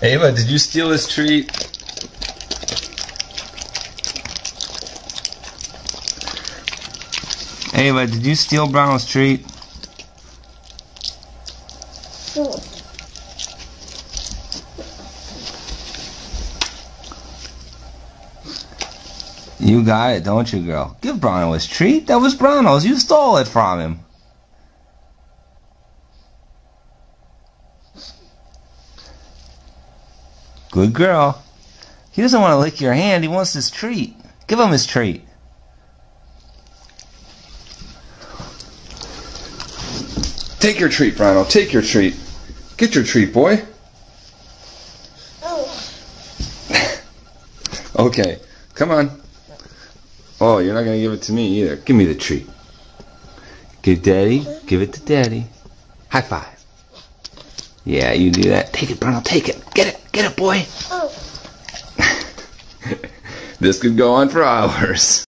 Ava, did you steal this treat? Ava, did you steal Brown's treat? You got it, don't you, girl? Give Brown his treat. That was Brown's. You stole it from him. Good girl. He doesn't want to lick your hand. He wants his treat. Give him his treat. Take your treat, Brown. Take your treat. Get your treat, boy. Okay, come on. Oh, you're not going to give it to me either. Give me the treat. Give Daddy. Give it to Daddy. High five. Yeah, you do that. Take it, Bruno. Take it. Get it. Get it, boy. This could go on for hours.